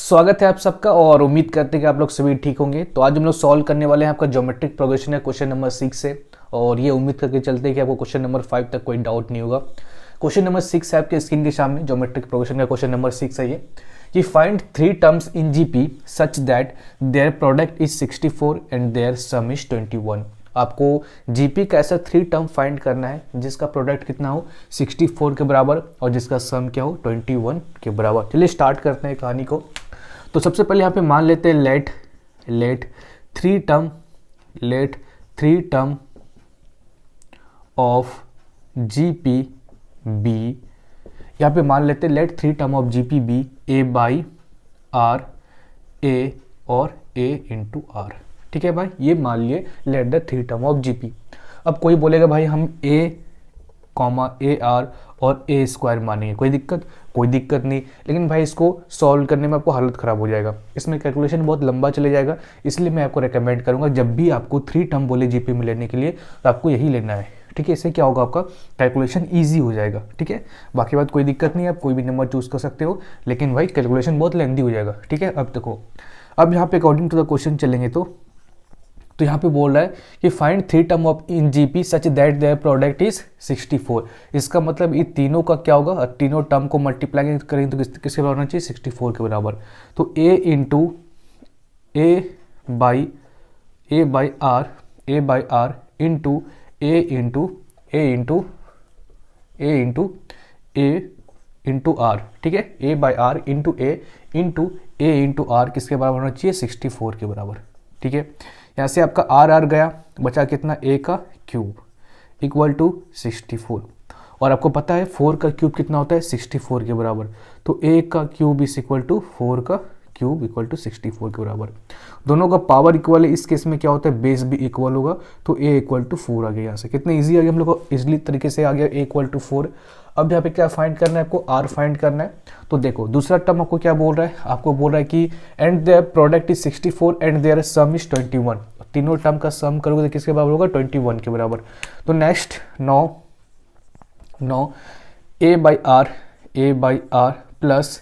स्वागत है आप सबका और उम्मीद करते हैं कि आप लोग सभी ठीक होंगे। तो आज हम लोग सॉल्व करने वाले हैं आपका ज्योमेट्रिक प्रोग्रेशन है क्वेश्चन नंबर 6 से। और ये उम्मीद करके चलते हैं कि आपको क्वेश्चन नंबर 5 तक कोई डाउट नहीं होगा। क्वेश्चन नंबर 6 है आपके स्क्रीन के सामने, ज्योमेट्रिक प्रोग्रेशन का क्वेश्चन नंबर 6 है ये कि find 3 terms in GP such that their product is 64 and their sum is 21। आपको जीपी का ऐसा 3 टर्म फाइंड करना है जिसका प्रोडक्ट कितना हो 64 के बराबर और जिसका सम क्या हो 21 के बराबर। चलिए स्टार्ट करते हैं कहानी को। तो सबसे पहले यहाँ पे मान लेते हैं let three term of GP be. यहाँ पे मान लेते हैं let 3 term of GP be a by r a और ए इंटू आर। ठीक है भाई, ये मान लिए let the 3 term of GP. अब कोई बोलेगा भाई हम ए कॉमा ए आर और ए स्क्वायर मानेंगे, कोई दिक्कत नहीं। लेकिन भाई इसको सॉल्व करने में आपको हालत ख़राब हो जाएगा, इसमें कैलकुलेशन बहुत लंबा चले जाएगा। इसलिए मैं आपको रेकमेंड करूंगा जब भी आपको 3 टर्म बोले जीपी में लेने के लिए तो आपको यही लेना है। ठीक है, इससे क्या होगा आपका कैलकुलेशन ईजी हो जाएगा। ठीक है, बाकी बात कोई दिक्कत नहीं है, आप कोई भी नंबर चूज कर सकते हो, लेकिन भाई कैलकुलेशन बहुत लेंदी हो जाएगा। ठीक है, अब देखो, अब यहाँ पे अकॉर्डिंग टू द क्वेश्चन चलेंगे तो यहाँ पे बोल रहा है कि find 3 term of in GP such that their product is 64। इसका मतलब ये तीनों का क्या होगा, तीनों टर्म को मल्टीप्लाई करेंगे तो किसके बराबर होना चाहिए 64 के बराबर। तो a by r into a into r. ठीक है, a by r into a into r किसके बराबर होना चाहिए 64 के बराबर। ठीक है, यहाँ से आपका आर गया, बचा कितना ए का क्यूब इक्वल टू 64। और आपको पता है 4 का क्यूब कितना होता है 64 के बराबर। तो ए का क्यूब इज इक्वल टू 4 का क्यूब इक्वल टू 64 के बराबर। दोनों का पावर इक्वल है, इस केस में क्या होता है बेस भी इक्वल होगा। तो ए इक्वल टू 4 आ गया। यहाँ से कितना ईजी आ गया, हम लोग को इजिली तरीके से आ गया ए इक्वल टू 4। अब यहाँ पे क्या फाइंड करना है आपको, आर फाइंड करना है। तो देखो दूसरा टर्म आपको क्या बोल रहा है, आपको बोल रहा है कि and their product is 64 and their sum is 21। तीनों टर्म का सम करोगे तो किसके बराबर होगा 21 के बराबर। तो next no a by r plus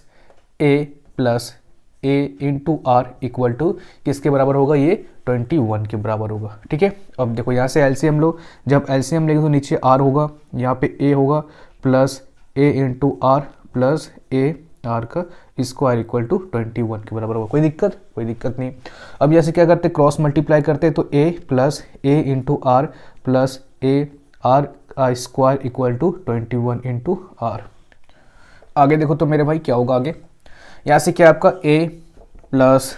a into r equal to किसके बराबर होगा, ये 21 के बराबर होगा। ठीक है, अब देखो यहाँ से एलसीएम लो, जब एलसीएम लेंगे तो नीचे आर होगा, यहाँ पे ए होगा plus a into r plus a r का स्क्वायर इक्वल टू 21 के बराबर होगा। कोई दिक्कत नहीं। अब जैसे क्या करते क्रॉस मल्टीप्लाई करते तो a plus a into r plus a r square equal to 21 into r. आगे देखो तो मेरे भाई क्या होगा आगे, यहाँ से क्या आपका a plus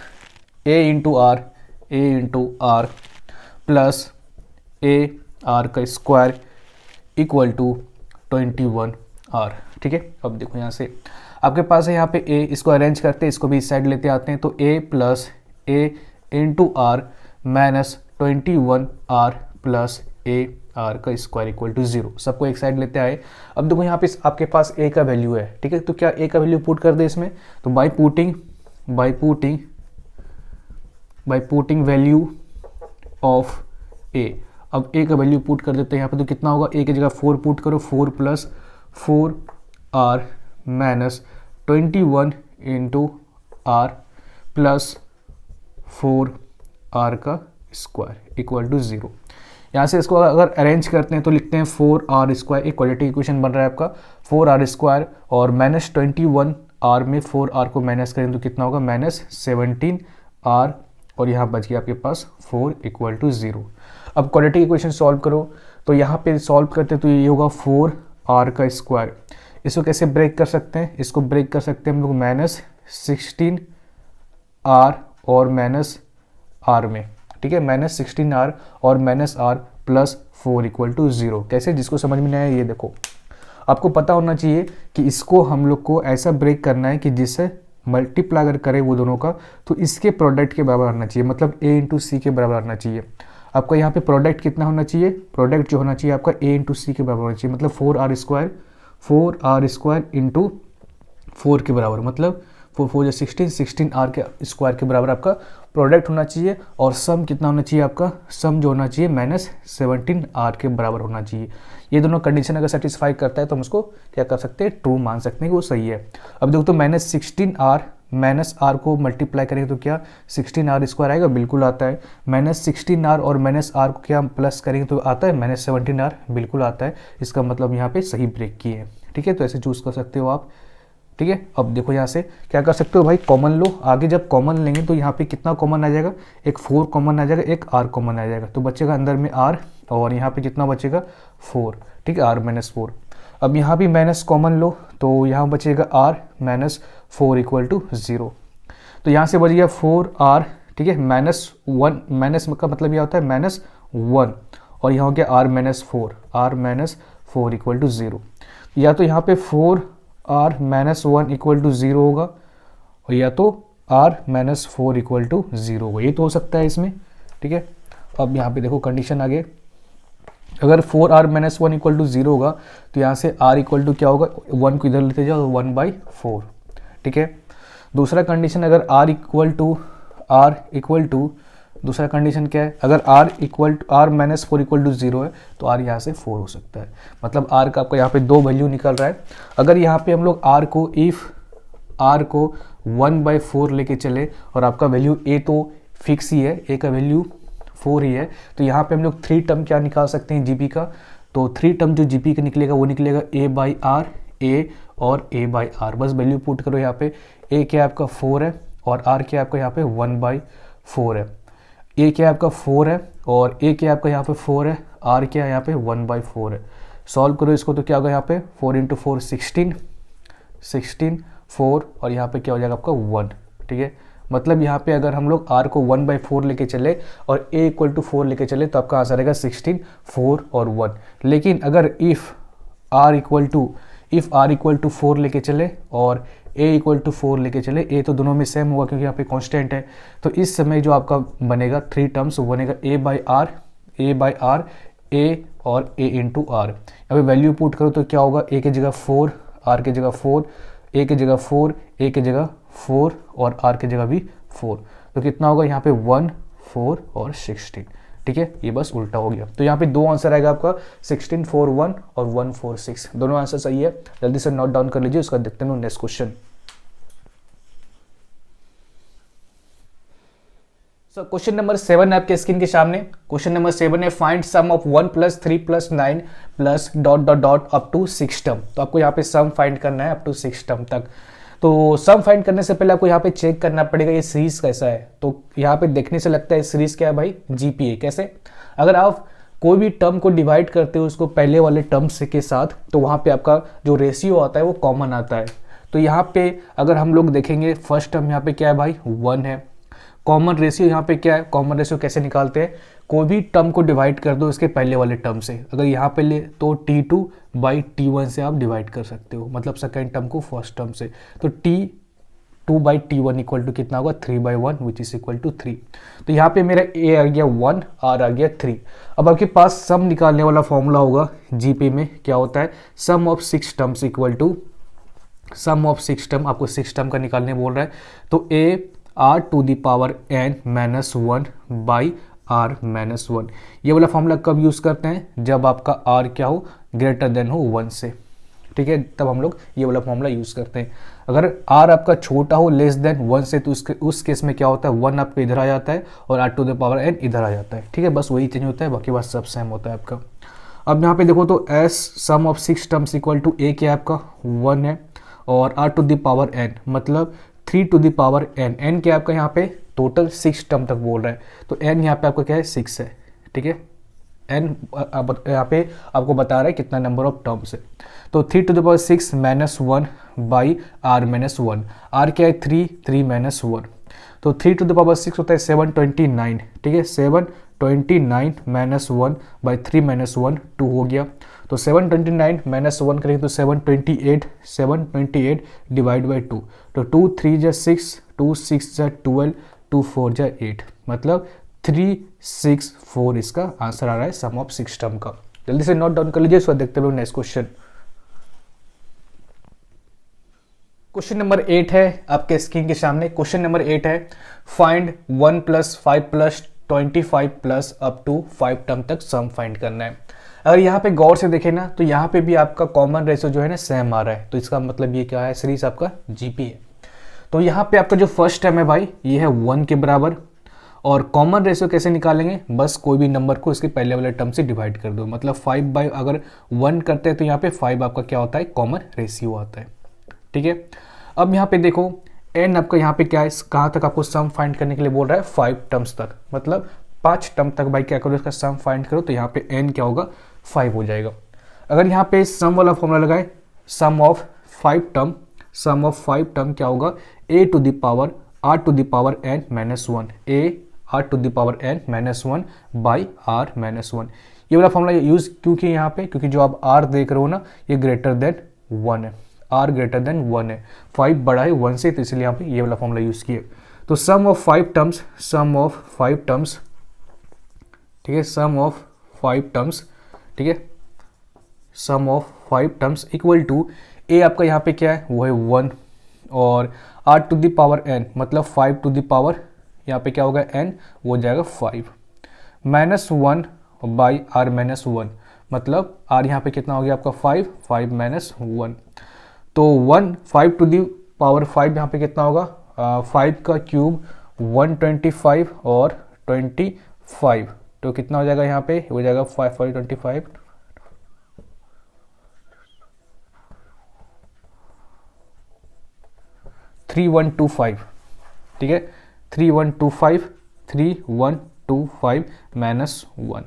a into r plus a r का स्क्वायर इक्वल टू 21 आर। ठीक है, अब देखो यहाँ से आपके पास है यहाँ पे ए, इसको अरेंज करते हैं, इसको भी इस साइड लेते आते हैं। तो a plus a into r minus 21 r plus a r का स्क्वायर इक्वल टू 0। सबको एक साइड लेते आए। अब देखो यहाँ पे आपके पास ए का वैल्यू है। ठीक है, तो क्या ए का वैल्यू पुट कर दे इसमें, तो बाई पुटिंग वैल्यू ऑफ ए। अब ए का वैल्यू पुट कर देते हैं यहाँ पे, तो कितना होगा, ए की जगह 4 पुट करो, 4 plus 4 r minus 21 into r plus 4 r का स्क्वायर इक्वल टू 0। यहाँ से इसको अगर अरेंज करते हैं तो लिखते हैं 4 आर स्क्वायर, एक क्वाड्रेटिक इक्वेशन बन रहा है आपका 4 आर स्क्वायर और माइनस 21 आर में 4 आर को माइनस करें तो कितना होगा माइनस 17 आर और यहाँ बच गया आपके पास 4 इक्वल टू 0। अब क्वाड्रेटिक इक्वेशन सॉल्व करो तो यहाँ पे सॉल्व करते तो ये होगा 4 आर का स्क्वायर। इसको कैसे ब्रेक कर सकते हैं, इसको ब्रेक कर सकते हैं हम लोग माइनस 16 आर और माइनस आर में। ठीक है, माइनस 16 आर और minus r plus 4 equal to 0। कैसे, जिसको समझ में नहीं आया ये देखो, आपको पता होना चाहिए कि इसको हम लोग को ऐसा ब्रेक करना है कि जिससे मल्टीप्लाई अगर करें वो दोनों का तो इसके प्रोडक्ट के बराबर आना चाहिए, मतलब ए इंटू सी के बराबर आना चाहिए। आपका यहाँ पे प्रोडक्ट कितना होना चाहिए, प्रोडक्ट जो होना चाहिए आपका ए इंटू सी के बराबर होना चाहिए, मतलब 4 आर स्क्वायर इंटू 4 के बराबर, मतलब 4 4 या 16 आर के स्क्वायर के बराबर आपका प्रोडक्ट होना चाहिए। और सम कितना होना चाहिए आपका, सम जो होना चाहिए माइनस 17 आर के बराबर होना चाहिए। ये दोनों कंडीशन अगर सेटिस्फाई करता है तो हम उसको क्या कर सकते हैं, ट्रू मान सकते हैं कि वो सही है। अब देखो तो माइनस 16 आर माइनस आर को मल्टीप्लाई करेंगे तो क्या 16r² आएगा, बिल्कुल आता है। माइनस 16r और माइनस आर को क्या प्लस करेंगे तो आता है माइनस 17r, बिल्कुल आता है। इसका मतलब यहाँ पे सही ब्रेक किए हैं, ठीक है। तो ऐसे चूज़ कर सकते हो आप, ठीक है। अब देखो यहाँ से क्या कर सकते हो भाई, कॉमन लो। आगे जब कॉमन लेंगे तो यहाँ पे कितना कॉमन आ जाएगा, एक 4 कॉमन आ जाएगा, एक r कॉमन आ जाएगा, तो बचेगा अंदर में r और यहाँ पे कितना बचेगा 4, ठीक है, r-4। अब यहाँ भी माइनस कॉमन लो तो यहाँ बचेगा r-4 इक्वल टू 0। तो यहाँ से बच गया 4r, ठीक है, -1, माइनस का मतलब यह होता है -1, और यहाँ हो गया r-4 इक्वल टू 0। या तो यहाँ पे 4r-1 इक्वल टू 0 होगा, और या तो r-4 इक्वल टू 0 होगा, ये तो हो सकता है इसमें, ठीक है। अब यहाँ पे देखो कंडीशन आगे, अगर 4r-1 इक्वल टू 0 होगा तो यहाँ से r इक्वल टू क्या होगा, 1 को इधर लेते जाओ, 1/4, ठीक है। दूसरा कंडीशन, अगर r इक्वल टू दूसरा कंडीशन क्या है, अगर r-4 इक्वल टू 0 है तो r यहाँ से 4 हो सकता है। मतलब r का आपका यहाँ पे 2 वैल्यू निकल रहा है। अगर यहाँ पे हम लोग r को 1/4 लेके चले और आपका वैल्यू a तो फिक्स ही है, a का वैल्यू 4 ही है, तो यहाँ पे हम लोग 3 टर्म क्या निकाल सकते हैं जीपी का। तो 3 टर्म जो जीपी का निकलेगा वो निकलेगा a/r, a और a/r। बस वैल्यू पुट करो यहाँ पे, a क्या आपका 4 है और r क्या आपका यहाँ पे 1/4 है। a क्या आपका 4 है और a क्या आपका यहाँ पे 4 है, r क्या यहाँ पे 1/4 है। सॉल्व करो इसको तो क्या होगा यहाँ पे 4 × 4 16, 4 और यहाँ पे क्या हो जाएगा आपका 1, ठीक है। मतलब यहाँ पे अगर हम लोग r को 1/4 लेके चले और a इक्वल टू 4 लेके चले तो आपका आंसर रहेगा 16, 4 और 1। लेकिन अगर इफ़ r इक्वल टू 4 लेके चले और a इक्वल टू 4 लेके चले, a तो दोनों में सेम होगा क्योंकि यहाँ पे कांस्टेंट है, तो इस समय जो आपका बनेगा 3 टर्म्स वो बनेगा a/r, a और a इंटू r। यहाँ पे वैल्यू पुट करो तो क्या होगा, a की जगह 4, r की जगह 4, a की जगह 4, a की जगह 4 और r की जगह भी 4, तो कितना होगा यहाँ पे 1, 4 और 16, ठीक है। ये बस उल्टा हो गया, तो यहाँ पे 2 आंसर आएगा आपका 16, 4, 1 और 1, 4, 6, दोनों आंसर सही है। जल्दी से नोट डाउन कर लीजिए, उसका देखते हैं next question. So question number 7 आपके स्क्रीन के सामने। क्वेश्चन नंबर 7 है find sum of 1 + 3 + 9 + ... up to 6 term. तो आपको यहाँ पे सम फाइंड करना है अप टू 6 टर्म तक। तो सम फाइंड करने से पहले आपको यहाँ पे चेक करना पड़ेगा ये सीरीज कैसा है। तो यहाँ पे देखने से लगता है सीरीज क्या है भाई, जीपीए। कैसे, अगर आप कोई भी टर्म को डिवाइड करते हो उसको पहले वाले टर्म्स के साथ, तो वहाँ पे आपका जो रेशियो आता है वो कॉमन आता है। तो यहाँ पे अगर हम लोग देखेंगे फर्स्ट टर्म यहाँ पे क्या है भाई 1 है। कॉमन रेशियो यहाँ पे क्या है, कॉमन रेशियो कैसे निकालते हैं, कोई भी टर्म को डिवाइड कर दो इसके पहले वाले टर्म से। अगर यहाँ पे ले तो T2/T1 से आप डिवाइड कर सकते हो, मतलब सेकेंड टर्म को फर्स्ट टर्म से। तो T2/T1 इक्वल टू कितना होगा 3/1 विच इज इक्वल टू 3। तो यहाँ पे मेरा a आ गया 1, r आ गया 3। अब आपके पास सम निकालने वाला फॉर्मूला होगा जीपी में, क्या होता है sum of 6 terms equal to sum of 6 term. आपको 6 टर्म का निकालने बोल रहा है, तो r⁻n-1 बाई r-1। ये वाला फॉर्मूला कब यूज़ करते हैं, जब आपका r क्या हो ग्रेटर देन हो 1 से, ठीक है, तब हम लोग ये वाला फॉर्मूला यूज़ करते हैं। अगर r आपका छोटा हो लेस देन 1 से, तो उस केस में क्या होता है 1 आपका इधर आ जाता है और r⁻n इधर आ जाता है, ठीक है। बस वही चेंज होता है, बाकी बात सब सेम होता है आपका। अब यहाँ पे देखो तो s sum of 6 terms equal to a क्या है आपका 1 है और r⁻n मतलब 3⁻n। n क्या आपका यहाँ पे टोटल 6 टर्म तक बोल रहा है, तो n यहाँ पे आपका क्या है 6 है, ठीक है। n यहाँ पे आपको बता रहा है कितना नंबर ऑफ टर्म्स है। तो 3⁻6 -1 बाई r-1, r क्या है 3 -1, तो 3⁻6 होता है 729, ठीक है। 729 -1 बाई 3 -1 2 हो गया, तो 729 -1 करेंगे तो 728 डिवाइड बाई 2, तो 2 3 जा 6, 2 6 जा 12, 2 4 जा 8, मतलब 364 इसका आंसर आ रहा है सम ऑफ 6 टर्म का। जल्दी से नोट डाउन कर लीजिए, इसको देखते हुए नेक्स्ट क्वेश्चन। क्वेश्चन नंबर 8 है आपके स्क्रीन के सामने। क्वेश्चन नंबर 8 है फाइंड 1 + 5 + 25 + अप टू 5 टर्म तक सम फाइंड करना है। अगर यहाँ पे गौर से देखें ना, तो यहाँ पे भी आपका कॉमन रेशियो जो है ना सेम आ रहा है, तो इसका मतलब ये क्या है सीरीज आपका जीपी है। तो यहाँ पे आपका जो फर्स्ट टर्म है भाई ये है 1 के बराबर, और कॉमन रेशियो कैसे निकालेंगे, बस कोई भी नंबर को इसके पहले वाले टर्म से डिवाइड कर दो, मतलब 5 बाई अगर 1 करते हैं तो यहाँ पे 5 आपका क्या होता है, कॉमन रेशियो आता है। ठीक है, अब यहाँ पे देखो n आपका यहाँ पे क्या है, कहाँ तक आपको सम फाइंड करने के लिए बोल रहा है, 5 टर्म्स तक, मतलब 5 टर्म तक भाई क्या करो, इसका सम फाइंड करो, तो यहाँ पे n क्या होगा, 5 हो जाएगा। अगर यहाँ पे सम वाला फॉर्मूला लगाए, sum of 5 term, sum of 5 term क्या होगा, a to the power r to the power n minus 1, a r to the power n minus 1 by r minus 1। ये वाला फॉर्मूला यूज क्यों किया यहाँ पे, क्योंकि जो आप r देख रहे हो ना ये ग्रेटर देन 1 है, r ग्रेटर देन 1 है, 5 बड़ा है 1 से, तो इसलिए यहाँ पे ये वाला फॉर्मूला यूज किया। तो sum of 5 terms, sum of 5 terms, ठीक है, सम ऑफ 5 टर्म्स, ठीक है, sum of 5 terms equal to a आपका यहाँ पे क्या है, वो है 1, और r to the power n मतलब 5 टू द पावर यहाँ पे क्या होगा n, वो हो जाएगा 5 माइनस 1 बाई r माइनस 1, मतलब r यहाँ पे कितना हो गया आपका 5, 5 माइनस 1, तो 1 5 टू द पावर 5 यहाँ पे कितना होगा, 5 का क्यूब 125 और 25, तो कितना हो जाएगा यहाँ पे, हो जाएगा 5 5 25 3125, ठीक है, 3125 3125 माइनस 1,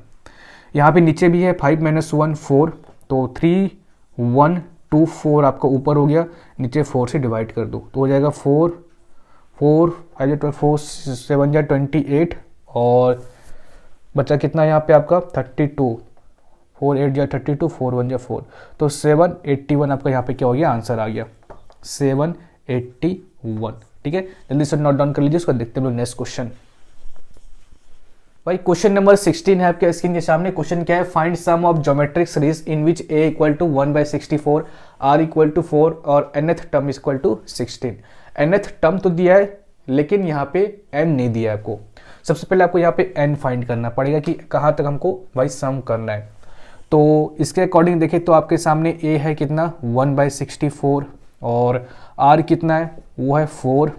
यहाँ पे नीचे भी है 5 माइनस 1 4, तो 3124 आपका ऊपर हो गया, नीचे 4 से डिवाइड कर दो, तो हो जाएगा 4 4 4 7 या 28, और बचा कितना यहाँ पे आपका 32, 4 8 या 32, 4 1 या 4, तो 781 आपका यहाँ पे क्या हो गया, आंसर आ गया 781। ठीक है, जल्दी से नोट डाउन कर लीजिए, उसको देखते हैं नेक्स्ट क्वेश्चन। भाई क्वेश्चन नंबर 16 है आपके स्क्रीन के सामने। क्वेश्चन क्या है, find sum of geometric series in which a equal to 1/64, r equal to 4 और nth term equal to 16। nth term तो दिया है लेकिन यहाँ पे n नहीं दिया है आपको। सबसे पहले आपको यहाँ पे n फाइंड करना पड़ेगा कि कहाँ तक हमको भाई सम करना है। तो इसके अकॉर्डिंग देखें तो आपके सामने a है कितना 1/64 और r कितना है वो है 4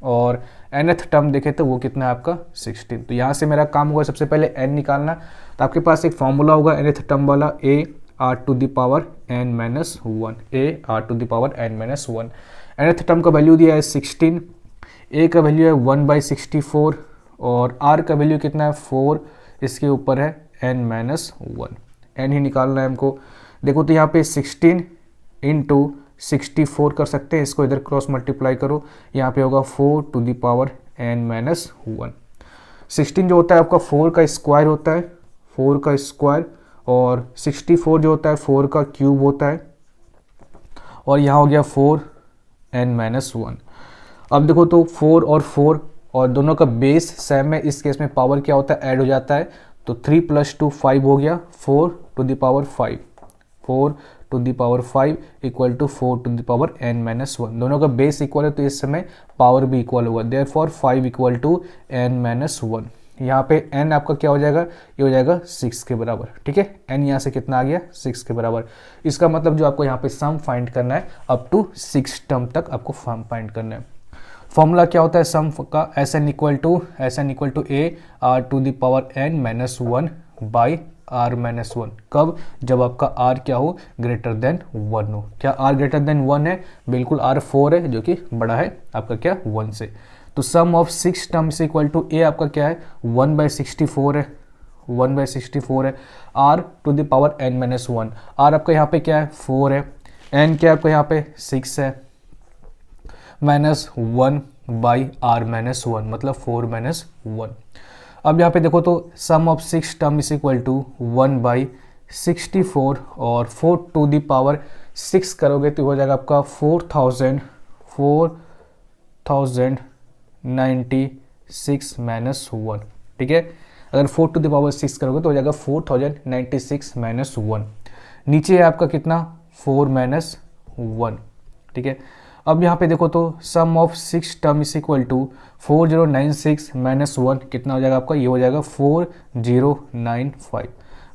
और nth टर्म देखें तो वो कितना है आपका 16। तो यहाँ से मेरा काम होगा सबसे पहले n निकालना। तो आपके पास एक फॉर्मूला होगा nth टर्म वाला a r to the power n minus 1, a r to the power n minus 1। nth term का वैल्यू दिया है 16, a का वैल्यू है 1/64 और r का वैल्यू कितना है 4, इसके ऊपर है n माइनस 1, n ही निकालना है हमको। देखो तो यहाँ पे 16 इंटू 64 कर सकते हैं, इसको इधर क्रॉस मल्टीप्लाई करो, यहाँ पे होगा 4 to the power n minus 1। 16 जो होता है आपका 4 का स्क्वायर होता है, 4 का स्क्वायर, और 64 जो होता है 4 का क्यूब होता है, और यहाँ हो गया 4 n माइनस 1। अब देखो तो 4 और 4 और दोनों का बेस सेम है, इस केस में पावर क्या होता है ऐड हो जाता है, तो 3 + 2 5 हो गया, 4 to the power 5, 4 to the power 5 equal to 4 to the power n minus 1। दोनों का बेस इक्वल है तो इस समय पावर भी इक्वल होगा, therefore 5 equal to n minus 1। यहाँ पे n आपका क्या हो जाएगा, ये हो जाएगा 6 के बराबर। ठीक है, n यहाँ से कितना आ गया 6 के बराबर। इसका मतलब जो आपको यहाँ पे सम फाइंड करना है अप टू 6 टर्म तक आपको सम फाइंड करना है। फॉर्मूला क्या होता है सम का, Sn equal to a r to the power n minus 1 by r minus 1। कब, जब आपका r क्या हो ग्रेटर देन 1 हो। क्या r ग्रेटर देन 1 है, बिल्कुल r 4 है जो कि बड़ा है आपका क्या 1 से। तो sum of 6 terms equal to a आपका क्या है 1/64 है, 1/64 है, r to the power n minus 1, r आपका यहाँ पे क्या है 4 है, n क्या आपका यहाँ पे 6 है, माइनस 1 बाई r माइनस 1 मतलब 4 माइनस 1। अब यहाँ पे देखो तो sum of 6 term is equal to 1/64 और 4 टू द पावर 6 करोगे तो हो जाएगा आपका 4096 माइनस 1। ठीक है, अगर 4 टू द पावर 6 करोगे तो हो जाएगा 4096 माइनस 1। नीचे है आपका कितना 4 माइनस 1। ठीक है, अब यहाँ पे देखो तो sum of 6 term is equal to 4096 minus 1 कितना हो जाएगा आपका, ये हो जाएगा 4095।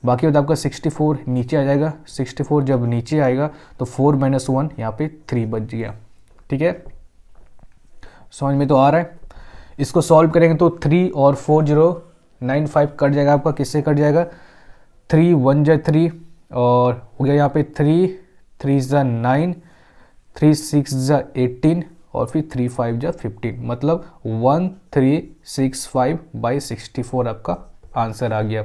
बाकी होता है आपका 64 नीचे आ जाएगा, 64 जब नीचे आएगा तो 4 माइनस 1 यहाँ पे 3 बच गया। ठीक है, समझ में तो आ रहा है। इसको सॉल्व करेंगे तो 3 और 4 095 कट जाएगा आपका, किससे कट जाएगा, 3 1 जा 3 और हो गया यहाँ पे 3 3 जा 9 3 6 जा 18 और फिर 3 5 जा 15, मतलब 1365/64 आपका आंसर आ गया।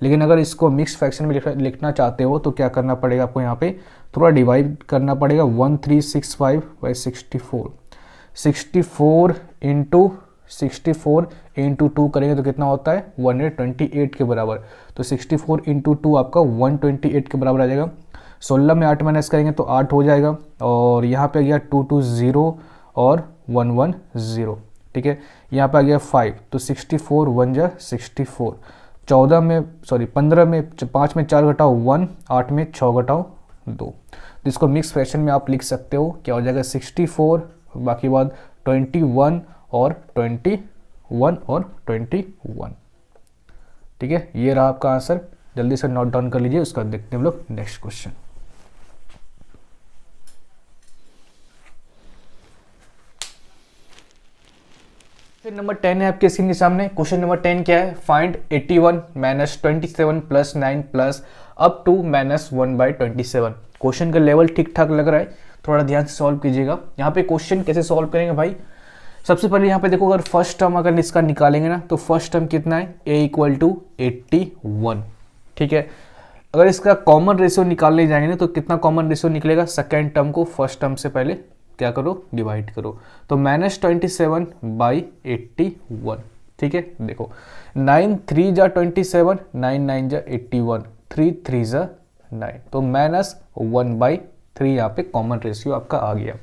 लेकिन अगर इसको मिक्स फ्रैक्शन में लिखना चाहते हो तो क्या करना पड़ेगा आपको, यहाँ पे थोड़ा डिवाइड करना पड़ेगा। 1365/64, 64 इंटू 2 करेंगे तो कितना होता है 128 के बराबर। तो 64 इंटू 2 आपका 128 के बराबर आ जाएगा। 16 में 8 माइनस करेंगे तो 8 हो जाएगा और यहाँ पे आ गया 2 2 0 और 1 1 0, ठीक है। यहाँ पे आ गया 5, तो 64 1 जा 64, 15 में 5 में 4 घटाओ 1, 8 में 6 घटाओ 2। तो इसको मिक्स फ्रैक्शन में आप लिख सकते हो, क्या हो जाएगा 64, बाकी बाद 21 और 21, ठीक है। ये रहा आपका आंसर, जल्दी से नोट डाउन कर लीजिए। उसका देखते हैं हम लोग नेक्स्ट क्वेश्चन। क्वेश्चन नंबर 10 है आपके स्क्रीन के सामने। क्वेश्चन नंबर 10 क्या है, find 81 - 27 + 9 plus up to -1/27। Question का लेवल ठीक ठाक लग रहा है, थोड़ा ध्यान से सॉल्व कीजिएगा। यहाँ पे क्वेश्चन कैसे सॉल्व करेंगे भाई, सबसे पहले यहाँ पे देखो, अगर फर्स्ट टर्म अगर इसका निकालेंगे ना तो फर्स्ट टर्म कितना है, a = 81, ठीक है। अगर इसका कॉमन रेशियो निकालने जाएंगे ना तो कितना कॉमन रेशियो निकलेगा, सेकेंड टर्म को फर्स्ट टर्म से पहले क्या करो, डिवाइड करो। तो -27/81, ठीक है। देखो 9 3 जा 27, 9 9 जा 81, 3 3 जा 9, तो -1/3 यहाँ पे कॉमन रेशियो आपका आ गया।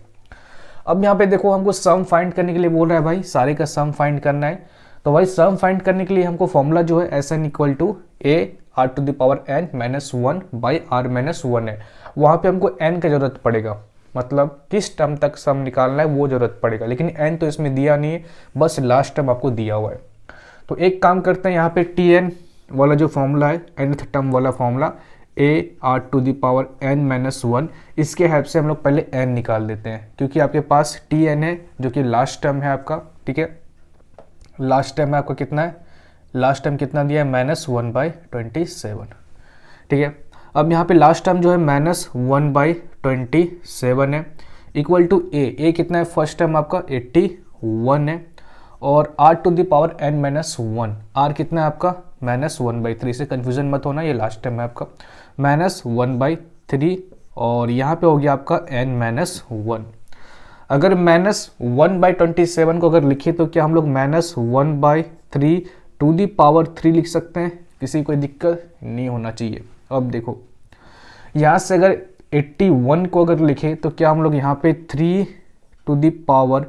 अब यहाँ पे देखो हमको सम फाइंड करने के लिए बोल रहा है भाई, सारे का सम फाइंड करना है। तो भाई सम फाइंड करने के लिए हमको फॉर्मूला जो है SN = AR⁻n-1/r-1 है। वहाँ पे हमको n का जरूरत पड़ेगा, मतलब किस टर्म तक सम निकालना है वो जरूरत पड़ेगा, लेकिन n तो इसमें दिया नहीं है, बस लास्ट टर्म आपको दिया हुआ है। तो एक काम करते हैं, यहाँ पे Tn वाला जो फॉर्मूला है, nth टर्म वाला फॉर्मूला AR⁻n-1, इसके हेल्प से हम लोग पहले n निकाल देते हैं, क्योंकि आपके पास Tn है जो कि लास्ट टर्म है आपका, ठीक है। लास्ट टर्म है आपका कितना है, लास्ट टर्म कितना दिया है, -1/27, ठीक है। अब यहाँ पे लास्ट टर्म जो है -1/27 है, इक्वल टू a कितना है, फर्स्ट टर्म आपका 81 है, और r⁻n-1, r कितना है आपका -1/3, से कंफ्यूजन मत होना, ये लास्ट टर्म है आपका -1/3, और यहाँ पे हो गया आपका n-1। अगर -1/27 को अगर लिखे तो क्या हम लोग -1/3 लिख सकते हैं, किसी कोई दिक्कत नहीं होना चाहिए। अब देखो यहाँ से अगर 81 को अगर लिखे तो क्या हम लोग यहाँ पे 3⁴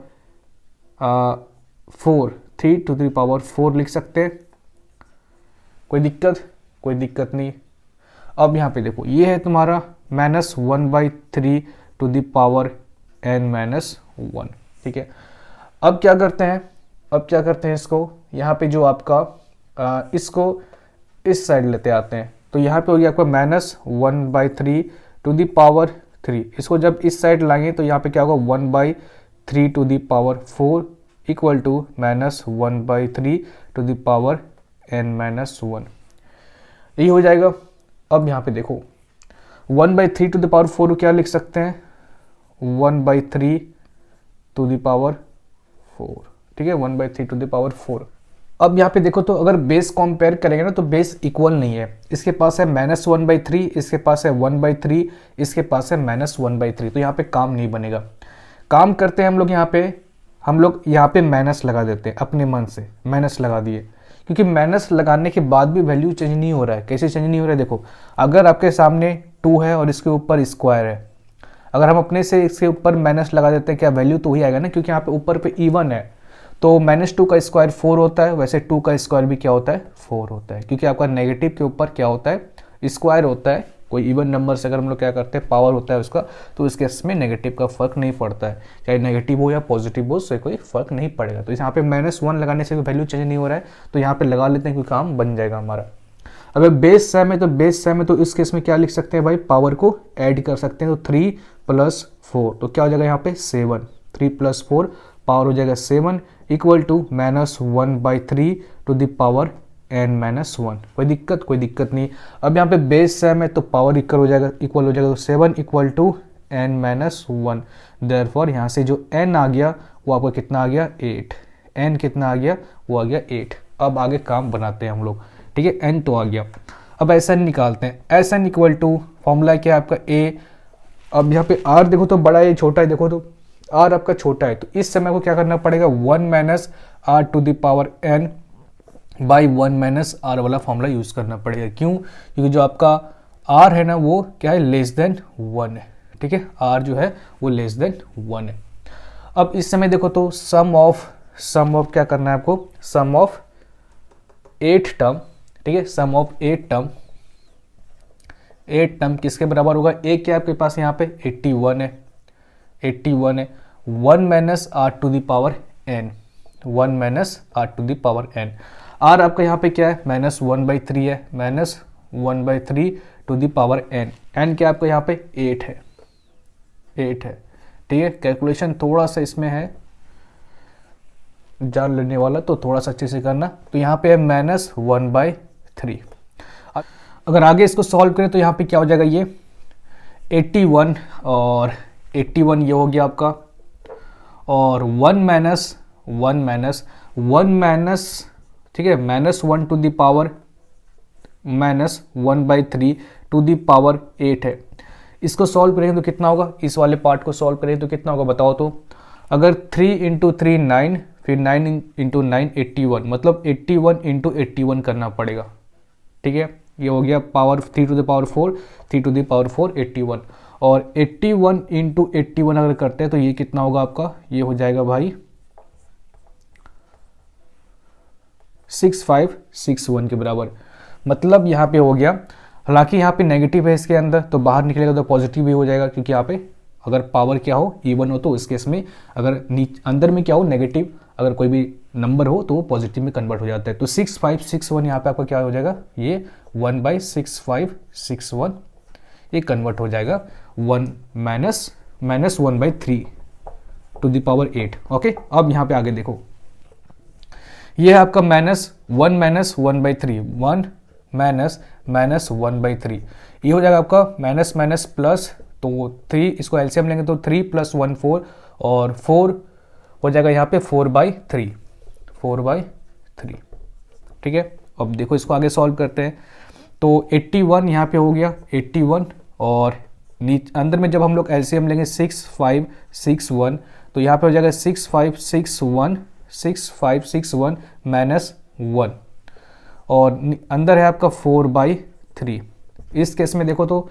लिख सकते हैं, कोई दिक्कत नहीं। अब यहाँ पे देखो ये है तुम्हारा -1/3n-1, ठीक है। अब क्या करते हैं इसको, यहाँ पे जो आपका इसको इस साइड लेते आते हैं, तो यहाँ पे हो गया आपका -1/3, इसको जब इस साइड लाएंगे तो यहाँ पे क्या होगा 1/3⁴ इक्वल टू -1/3n-1, यही हो जाएगा। अब यहाँ पे देखो 1/3⁴ क्या लिख सकते हैं, 1/3⁴, ठीक है, 1/3⁴। अब यहाँ पे देखो तो अगर बेस कंपेयर करेंगे ना तो बेस इक्वल नहीं है, इसके पास है -1/3, इसके पास है 1/3, इसके पास है -1/3, तो यहाँ पे काम नहीं बनेगा। काम करते हैं हम लोग यहाँ पे माइनस लगा देते हैं, अपने मन से माइनस लगा दिए, क्योंकि माइनस लगाने के बाद भी वैल्यू चेंज नहीं हो रहा है। कैसे चेंज नहीं हो रहा है, देखो अगर आपके सामने 2 है और इसके ऊपर स्क्वायर है, अगर हम अपने से इसके ऊपर माइनस लगा देते हैं क्या वैल्यू तो वही आएगा ना, क्योंकि यहाँ पे ऊपर पे इवन है, तो -2 का स्क्वायर 4 होता है, वैसे 2 का स्क्वायर भी क्या होता है, 4 होता है, क्योंकि आपका नेगेटिव के ऊपर क्या होता है, स्क्वायर होता है। कोई इवन नंबर से अगर हम लोग क्या करते हैं, पावर होता है उसका, तो इस केस में नेगेटिव का फर्क नहीं पड़ता है, चाहे नेगेटिव हो या पॉजिटिव हो, उससे कोई फर्क नहीं पड़ेगा। तो यहाँ पे -1 लगाने से वैल्यू चेंज नहीं हो रहा है, तो यहाँ पे लगा लेते हैं, कोई काम बन जाएगा हमारा। अगर बेस सेम है तो इस केस में क्या लिख सकते हैं भाई, पावर को ऐड कर सकते हैं, तो 3 + 4, तो क्या हो जाएगा यहाँ पे 7, 3 + 4 पावर हो जाएगा 7 equal to -1/3 to the power n-1। कोई दिक्कत नहीं। अब यहाँ पे बेस सेम है तो पावर इक्वल हो जाएगा, तो 7 इक्वल टू n-1। देयरफॉर यहाँ से जो n आ गया वो आपका कितना आ गया 8। n कितना आ गया, वो आ गया 8। अब आगे काम बनाते हैं हम लोग, ठीक है। n तो आ गया, अब Sn निकालते हैं। Sn इक्वल टू फॉर्मूला क्या है आपका a। अब यहाँ पे r देखो तो बड़ा है छोटा है, देखो तो r आपका छोटा है, तो इस समय को क्या करना पड़ेगा 1 - r to the power n by 1 - r वाला फॉर्मूला यूज करना पड़ेगा। क्यों? क्योंकि जो आपका r है ना वो क्या है, लेस देन 1 है, ठीक है। r जो है वो लेस देन 1 है। अब इस समय देखो तो सम ऑफ क्या करना है आपको, सम ऑफ 8 टर्म, ठीक है। सम ऑफ 8 टर्म किसके बराबर होगा, एक क्या आपके पास यहाँ पे 81 है, 1 - r to the power n, 1 - r to the power n। r आपका यहाँ पे क्या है -1/3 है, -1/3 to the power n। n क्या आपका यहाँ पे 8 है, ठीक है। कैलकुलेशन थोड़ा सा इसमें है जान लेने वाला, तो थोड़ा सा अच्छे से करना। तो यहाँ पे है -1/3। अगर आगे इसको सॉल्व करें तो यहाँ पे क्या हो जाएगा, ये 81 और 81 ये हो गया आपका, और 1 ठीक है, -1 to the power -1/3 to the power 8 है। इसको सॉल्व करेंगे तो कितना होगा, इस वाले पार्ट को सॉल्व करेंगे तो कितना होगा बताओ तो। अगर 3 × 3 9, फिर 9 × 9 81, मतलब 81 × 81 करना पड़ेगा, ठीक है। ये हो गया power 3 to the power 4, 3 to the power 4 81, और 81 × 81 अगर करते हैं तो ये कितना होगा आपका, ये हो जाएगा भाई 6561 के बराबर। मतलब यहाँ पे हो गया, हालांकि यहाँ पे नेगेटिव है इसके अंदर, तो बाहर निकलेगा तो पॉजिटिव भी हो जाएगा, क्योंकि यहाँ पे अगर पावर क्या हो इवन हो तो इस केस में, अगर अंदर में क्या हो नेगेटिव, अगर कोई भी नंबर हो तो वो पॉजिटिव में कन्वर्ट हो जाता है। तो 6561 यहाँ पे आपका क्या हो जाएगा, ये 1/6561 ये कन्वर्ट हो जाएगा 1/3 टू द पावर 8। ओके, अब यहाँ पे आगे देखो, ये है आपका -1 - 1/3, 1 - 1/3, ये हो जाएगा आपका माइनस प्लस, तो 3 इसको एलसीएम लेंगे तो 3 + 1 4, और 4 हो जाएगा यहाँ पे 4/3, ठीक है। अब देखो इसको आगे सॉल्व करते हैं, तो 81 यहाँ पे हो गया 81, और अंदर में जब हम लोग एलसीएम लेंगे 6561, तो यहाँ पे हो जाएगा 6561 -1, और अंदर है आपका 4/3। इस केस में देखो तो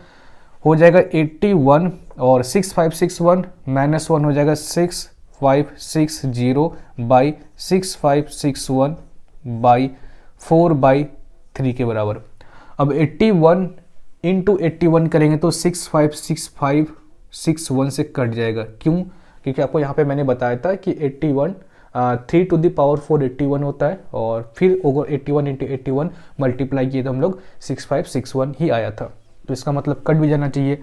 हो जाएगा 81, और 6561 -1 हो जाएगा 6561/4/3 के बराबर। अब 81 × 81 करेंगे तो 6561 से कट जाएगा। क्यों? क्योंकि आपको यहाँ पे मैंने बताया था कि 81 3 टू द पावर 4 81 होता है, और फिर ओवर 81 × 81 मल्टीप्लाई किए तो हम लोग 6561 ही आया था, तो इसका मतलब कट भी जाना चाहिए।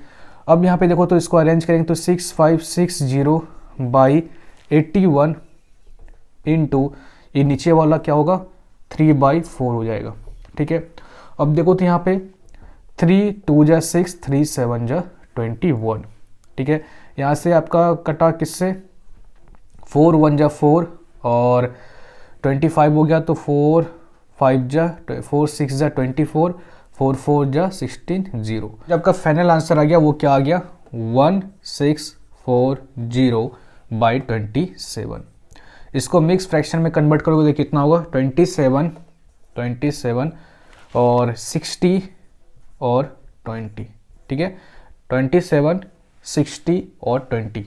अब यहाँ पे देखो तो इसको अरेंज करेंगे तो 6560/81 इंटू ये नीचे वाला क्या होगा 3/4 हो जाएगा, ठीक है। अब देखो तो यहाँ पे 3 2 जा 6, 3 7 जा 21, ठीक है। यहाँ से आपका कटा किससे, 4 1 जा 4, और 25 हो गया, तो 4 5 जा 4 6 जा 24, 4 4 जा 16 0। जब आपका फाइनल आंसर आ गया वो क्या आ गया 1640/27। इसको मिक्स फ्रैक्शन में कन्वर्ट करोगे तो कितना होगा 27 और 60 और 20, ठीक है। 27 60 और 20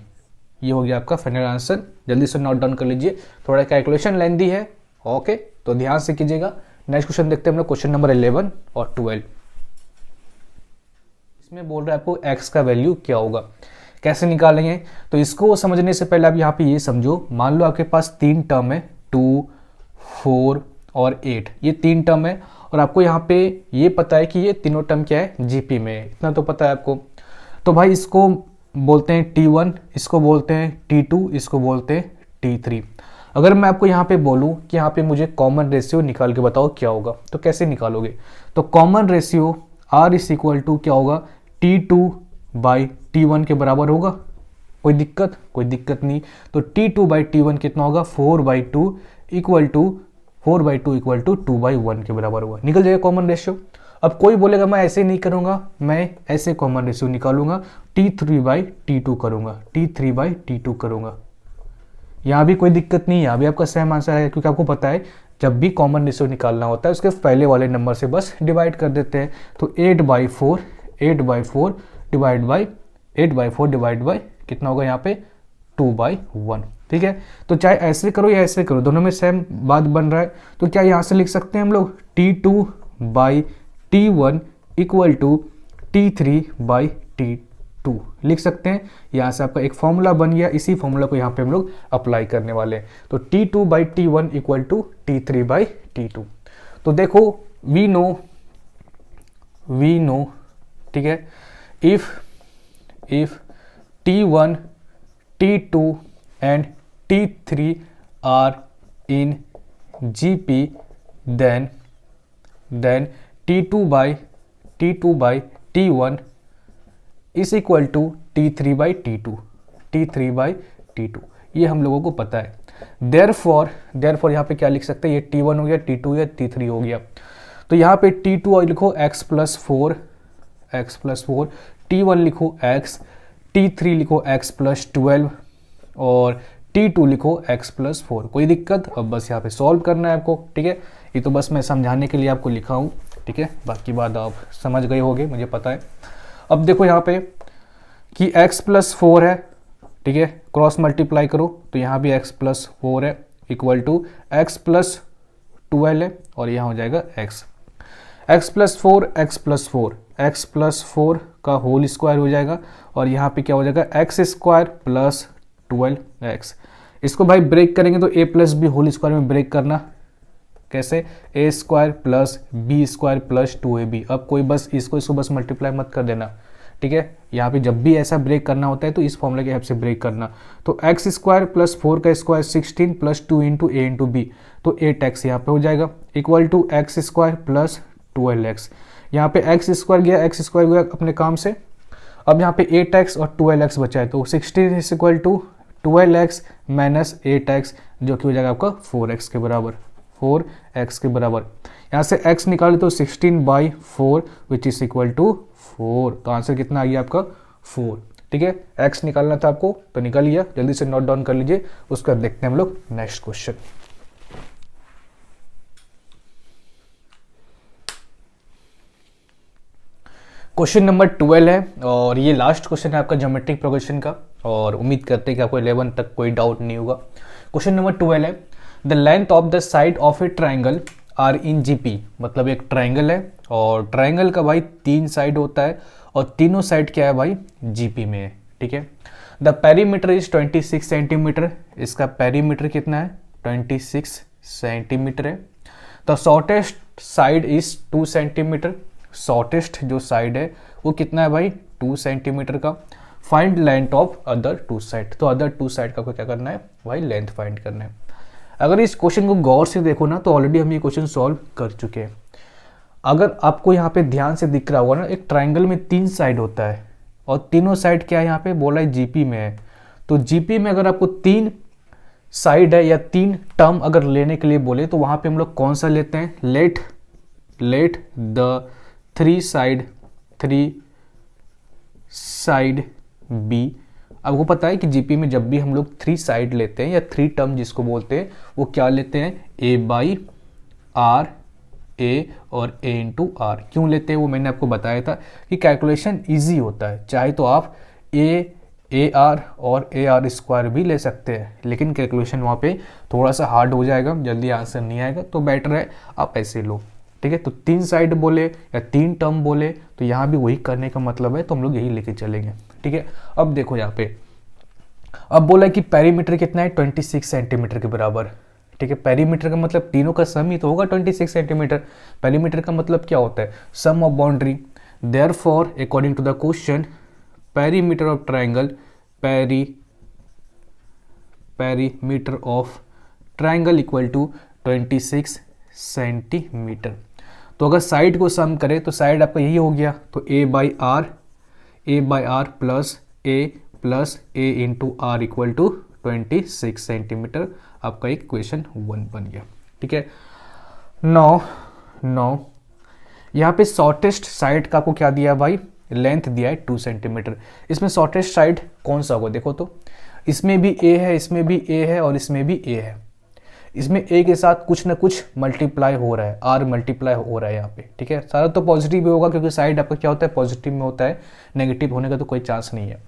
ये हो गया आपका फाइनल आंसर। जल्दी से नोट डाउन कर लीजिए, थोड़ा कैलकुलेशन लेंदी है, ओके, तो ध्यान से कीजिएगा। नेक्स्ट क्वेश्चन देखते हैं हम लोग, क्वेश्चन नंबर 11 और 12। इसमें बोल रहा है आपको x का वैल्यू क्या होगा, कैसे निकालेंगे। तो इसको समझने से पहले आप यहाँ पे ये समझो, मान लो आपके पास 3 टर्म है 2 4 और 8, ये 3 टर्म है, और आपको यहाँ पे ये पता है कि ये तीनों टर्म क्या है जीपी में है, इतना तो पता है आपको। तो भाई इसको बोलते हैं T1, इसको बोलते हैं T2, इसको बोलते हैं T3। अगर मैं आपको यहाँ पे बोलूँ कि यहाँ पे मुझे कॉमन रेशियो निकाल के बताओ क्या होगा, तो कैसे निकालोगे? तो common ratio R is equal to क्या होगा, T2/T1 के बराबर होगा। कोई दिक्कत? कोई दिक्कत नहीं। तो T2/T1 कितना होगा, 4/2 इक्वल टू 2/1 के बराबर होगा, निकल जाएगा कॉमन रेशियो। अब कोई बोलेगा मैं ऐसे नहीं करूंगा, मैं ऐसे कॉमन रेशियो निकालूंगा, T3/T2 करूंगा, T3/T2 करूंगा। यहाँ भी कोई दिक्कत नहीं, यहाँ भी आपका सेम आंसर आएगा, क्योंकि आपको पता है जब भी कॉमन रेशियो निकालना होता है उसके पहले वाले नंबर से बस डिवाइड कर देते हैं। तो 8/4 डिवाइड बाई कितना होगा यहाँ पे, 2/1। ठीक है, तो चाहे ऐसे करो या ऐसे करो, दोनों में सेम बात बन रहा है। तो क्या यहाँ से लिख सकते हैं हम लोग T2/T1 इक्वल टू T3/T2 लिख सकते हैं। यहाँ से आपका एक फॉर्मूला बन गया, इसी फॉर्मूला को यहाँ पे हम लोग अप्लाई करने वाले हैं। तो T2/T1 इक्वल टू T3/T2। तो देखो वी नो, ठीक है, if T1, T2 and T3 are in GP, then T2/T1 is equal to T3/T2। ये हम लोगों को पता है। देयरफॉर यहाँ पे क्या लिख सकते हैं, ये T1 हो गया, T2 या T3 हो गया। तो यहाँ पे T2 लिखो x+4, T1 लिखो x, T3 लिखो x+12 और T2 लिखो x+4। कोई दिक्कत? अब बस यहाँ पे सॉल्व करना है आपको। ठीक है, ये तो बस मैं समझाने के लिए आपको लिखा हूँ। ठीक है, बाकी बात आप समझ गए होंगे, मुझे पता है। अब देखो यहाँ पे कि x+4 है, ठीक है, क्रॉस मल्टीप्लाई करो तो यहाँ भी x+4 है इक्वल टू x+12 है और यहाँ हो जाएगा x+4 का होल स्क्वायर हो जाएगा और यहाँ पे क्या हो जाएगा, x² + 12x। इसको भाई ब्रेक करेंगे तो a+b होल स्क्वायर में ब्रेक करना, कैसे, a² + b² + 2ab। अब कोई बस इसको बस मल्टीप्लाई मत कर देना। ठीक है, यहाँ पे जब भी ऐसा ब्रेक करना होता है तो इस फॉर्मूले के हेल्प से ब्रेक करना। तो x² + 4 का स्क्वायर 16 + 2 × a × b, तो 8x यहाँ पे हो जाएगा इक्वल टू x² + 12x। यहाँ पे x² गया अपने काम से। अब यहाँ पे 8x और 12x बचा है, तो 16 = 12x - 8x, जो कि हो जाएगा आपका 4x के बराबर। यहाँ से x निकाले तो 16/4 विच इज इक्वल टू 4। तो आंसर कितना आ गया आपका, 4। ठीक है, x निकालना था आपको तो निकल लिया, जल्दी से नोट डाउन कर लीजिए। उसके बाद देखते हैं हम लोग नेक्स्ट क्वेश्चन। क्वेश्चन नंबर 12 है और ये लास्ट क्वेश्चन है आपका ज्योमेट्रिक प्रोग्रेशन का, और उम्मीद करते हैं कि आपको 11 तक कोई डाउट नहीं होगा। क्वेश्चन नंबर 12 है, the length of the side of a triangle are in GP. मतलब एक ट्राइंगल है और ट्राइंगल का भाई 3 साइड होता है और तीनों साइड क्या है भाई, जीपी में है। ठीक है, द पेरीमीटर इज 26 सेंटीमीटर। इसका पेरीमीटर कितना है, 26 सेंटीमीटर है। The shortest side is 2 centimetre. Shortest जो साइड है वो कितना है भाई, 2 सेंटीमीटर का। Find length of other 2 side. तो अदर 2 साइड का क्या करना है भाई, लेंथ फाइंड करना है। अगर इस क्वेश्चन को गौर से देखो ना तो ऑलरेडी हम ये क्वेश्चन सॉल्व कर चुके हैं। अगर आपको यहाँ पे ध्यान से दिख रहा होगा ना, एक ट्राइंगल में 3 साइड होता है और तीनों साइड क्या है, यहाँ पे बोला है जीपी में है। तो जीपी में अगर आपको 3 साइड है या 3 टर्म अगर लेने के लिए बोले तो वहां पे हम लोग कौन सा लेते हैं, लेट द 3 साइड बी। आपको पता है कि जीपी में जब भी हम लोग 3 साइड लेते हैं या 3 टर्म जिसको बोलते हैं, वो क्या लेते हैं, a/r, a और a × r। क्यों लेते हैं वो मैंने आपको बताया था कि कैलकुलेशन इजी होता है। चाहे तो आप AR और AR² भी ले सकते हैं, लेकिन कैलकुलेशन वहाँ पे थोड़ा सा हार्ड हो जाएगा, जल्दी आंसर नहीं आएगा, तो बेटर है आप ऐसे लो। ठीक है, तो 3 साइड बोले या 3 टर्म बोले तो यहाँ भी वही करने का मतलब है, तो हम लोग यही लेके चलेंगे। ठीक है, अब देखो यहाँ पे अब बोला कि पेरीमीटर कितना है, 26 सेंटीमीटर के बराबर। ठीक है, पेरीमीटर का मतलब तीनों का सम ही तो होगा 26 सेंटीमीटर। पेरीमीटर का मतलब क्या होता है, sum of boundary. Therefore according to the question, perimeter of triangle, perimeter of triangle equal to 26 centimetre. तो अगर साइड को सम करें तो साइड आपका यही हो गया, तो a by r plus a into r equal to 26 centimetre आपका इक्वेशन 1 बन गया। ठीक है, नौ यहाँ पे शॉर्टेस्ट साइड का आपको क्या दिया भाई, लेंथ दिया है 2 सेंटीमीटर। इसमें शॉर्टेस्ट साइड कौन सा होगा, देखो तो इसमें भी ए है, इसमें भी ए है और इसमें भी ए है। इसमें ए के साथ कुछ ना कुछ मल्टीप्लाई हो रहा है, आर मल्टीप्लाई हो रहा है यहाँ पे। ठीक है, सारा तो पॉजिटिव भी होगा क्योंकि साइड आपका क्या होता है, पॉजिटिव में होता है, नेगेटिव होने का तो कोई चांस नहीं है।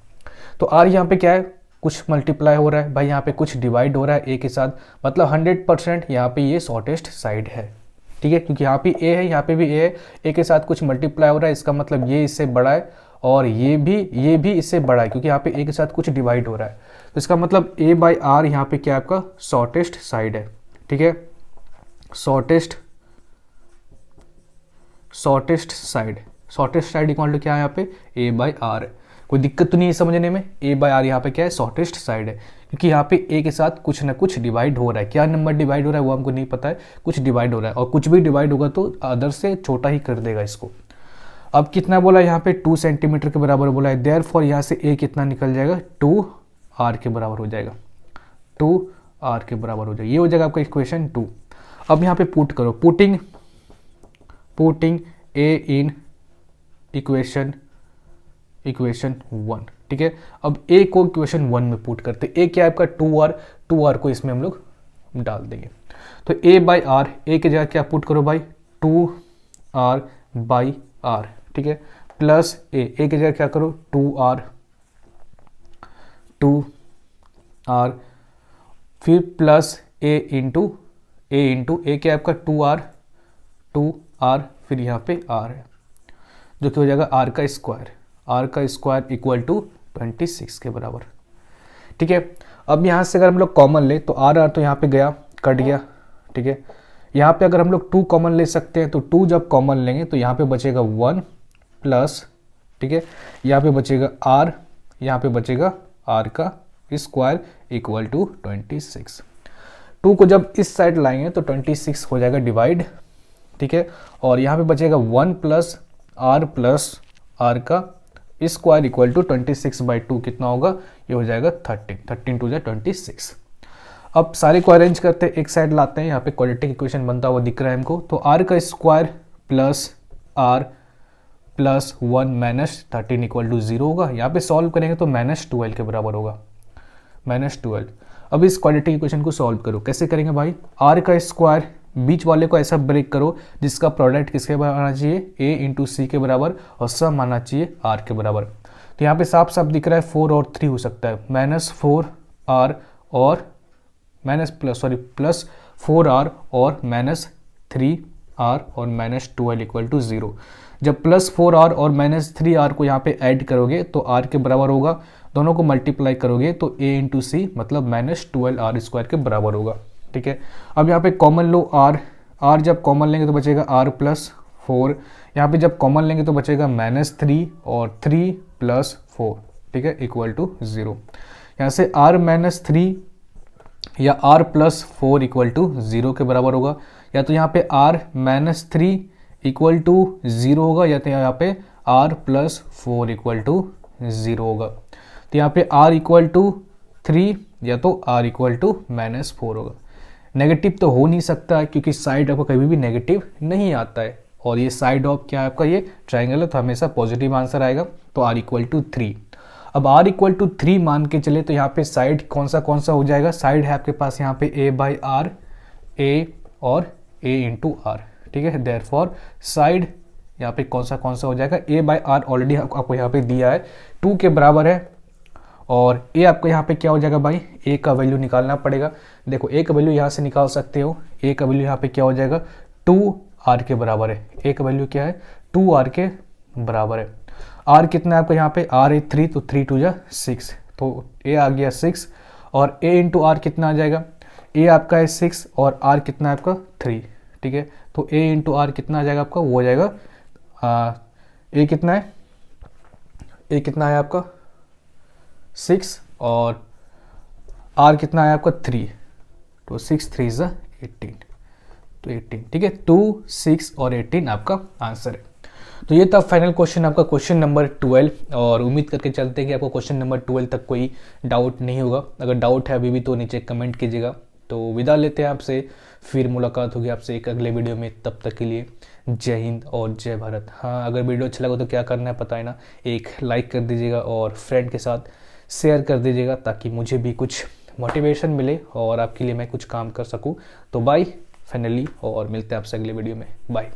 तो आर यहाँ पे क्या है, कुछ मल्टीप्लाई हो रहा है भाई, यहाँ पे कुछ डिवाइड हो रहा है ए के साथ, मतलब 100% यहाँ पे ये शॉर्टेस्ट साइड है। ठीक है, क्योंकि यहाँ पे ए है, यहाँ पे भी ए है, ए के साथ कुछ मल्टीप्लाई हो रहा है, इसका मतलब ये इससे बड़ा है और ये भी इससे बड़ा है क्योंकि यहाँ पे ए के साथ कुछ डिवाइड हो रहा है। तो इसका मतलब ए बाई आर यहाँ पे क्या आपका शॉर्टेस्ट साइड है। ठीक है, शॉर्टेस्ट साइड इक्वल टू क्या है यहाँ पे, ए बाई आर। कोई दिक्कत तो नहीं है समझने में, ए बाई आर यहाँ पे क्या है, शॉर्टेस्ट साइड है क्योंकि यहाँ पे ए के साथ कुछ ना कुछ डिवाइड हो रहा है। क्या नंबर डिवाइड हो रहा है वो हमको नहीं पता है, कुछ डिवाइड हो रहा है और कुछ भी डिवाइड होगा तो अदर से छोटा ही कर देगा इसको। अब कितना बोला यहाँ पे, 2 सेंटीमीटर के बराबर बोला है, देयरफॉर यहाँ से ए कितना निकल जाएगा, 2 आर के बराबर हो जाएगा, 2 आर के बराबर हो जाएगा। ये हो जाएगा आपका इक्वेशन 2। अब यहाँ पे पुट करो, पुटिंग ए इन इक्वेशन 1। ठीक है, अब ए को इक्वेशन 1 में पुट करते, ए क्या है आपका 2 आर को इसमें हम लोग डाल देंगे। तो ए बाई आर, ए के जगह क्या पुट करो भाई, 2 आर बाई आर। ठीक है, प्लस ए के जगह क्या करो, 2 आर फिर प्लस ए इंटू ए क्या है आपका 2 आर फिर यहाँ पे आर है जो कि हो जाएगा आर का स्क्वायर इक्वल टू 26 के बराबर। ठीक है, अब यहाँ से अगर हम लोग कॉमन ले तो आर तो यहाँ पे गया, कट गया। ठीक है, यहाँ पे अगर हम लोग 2 कॉमन ले सकते हैं तो 2 जब कॉमन लेंगे तो यहाँ पे बचेगा 1 प्लस, ठीक है, यहाँ पे बचेगा आर, यहाँ पे बचेगा आर का स्क्वायर इक्वल टू 26। 2 को जब इस साइड लाएंगे तो 26 हो जाएगा डिवाइड। ठीक है, और यहाँ पे बचेगा 1 प्लस आर का स्क्वायर इक्वल टू 26/2 कितना होगा, ये हो जाएगा 13 टू 26। अब सारे को अरेंज करते हैं, एक साइड लाते हैं, यहाँ पे क्वाड्रेटिक इक्वेशन बनता हुआ दिख रहा है हमको। तो आर का square plus r plus 1 minus 13 equal to 0 होगा। यहाँ पे सॉल्व करेंगे तो -12 के बराबर होगा, -12। अब इस क्वाड्रेटिक इक्वेशन को सॉल्व करो, कैसे करेंगे भाई, आर का स्क्वायर बीच वाले को ऐसा ब्रेक करो जिसका प्रोडक्ट किसके बराबर आना चाहिए, ए इंटू सी के बराबर और सम आना चाहिए आर के बराबर। तो यहाँ पे साफ साफ दिख रहा है 4 और 3 हो सकता है, -4r और +4r और -3r और -12 इक्वल टू 0। जब +4r और -3r को यहाँ पे ऐड करोगे तो r के बराबर होगा, दोनों को मल्टीप्लाई करोगे तो a इंटू सी मतलब -12r स्क्वायर के बराबर होगा। ठीक है, अब यहाँ पे कॉमन लो r जब कॉमन लेंगे तो बचेगा r प्लस 4, यहाँ पे जब कॉमन लेंगे तो बचेगा -3 और 3 प्लस 4, ठीक है, इक्वल टू 0। यहाँ से r -3 या r प्लस 4 इक्वल टू 0 के बराबर होगा, या तो यहाँ पे r -3 इक्वल टू 0 होगा या तो यहाँ पे r प्लस 4 इक्वल टू 0 होगा। तो यहाँ पे r इक्वल टू 3 या तो r इक्वल टू -4 होगा। नेगेटिव तो हो नहीं सकता है क्योंकि साइड आपका कभी भी नेगेटिव नहीं आता है, और ये साइड ऑफ क्या है आपका, ये ट्राइंगल है तो हमेशा पॉजिटिव आंसर आएगा। तो r इक्वल टू 3। अब r इक्वल टू 3 मान के चले तो यहाँ पे साइड कौन सा हो जाएगा, साइड है आपके पास यहाँ पे a बाई आर, a और a इंटू आर। ठीक है, देयरफॉर साइड यहाँ पे कौन सा हो जाएगा, a बाई आर ऑलरेडी आपको यहाँ पे दिया है 2 के बराबर है, और a आपको यहाँ पे क्या हो जाएगा भाई, a का वैल्यू निकालना पड़ेगा। देखो a का वैल्यू यहाँ से निकाल सकते हो, a का वैल्यू यहाँ पे क्या हो जाएगा 2r के बराबर है, a का वैल्यू क्या है 2r के बराबर है। r कितना है आपका यहाँ पे, r है 3 तो 3 2 6, तो a आ गया 6, और a इंटू आर कितना आ जाएगा, a आपका है 6 और r कितना है आपका 3। ठीक है, तो a इंटू आर कितना आ जाएगा आपका, वो हो जाएगा a कितना है आपका 6 और आर कितना आया आपका 3, तो 6 3 ज़ा 18, तो 18, ठीक है। 2 6 और 18 आपका आंसर है। तो ये था फाइनल क्वेश्चन आपका, क्वेश्चन नंबर 12। और उम्मीद करके चलते हैं कि आपको क्वेश्चन नंबर 12 तक कोई डाउट नहीं होगा। अगर डाउट है अभी भी तो नीचे कमेंट कीजिएगा। तो विदा लेते हैं आपसे, फिर मुलाकात होगी आपसे एक अगले वीडियो में। तब तक के लिए जय हिंद और जय भारत। हाँ, अगर वीडियो अच्छा लगा तो क्या करना है पता है ना, एक लाइक कर दीजिएगा और फ्रेंड के साथ शेयर कर दीजिएगा, ताकि मुझे भी कुछ मोटिवेशन मिले और आपके लिए मैं कुछ काम कर सकूँ। तो बाय फाइनली, और मिलते हैं आपसे अगले वीडियो में। बाय।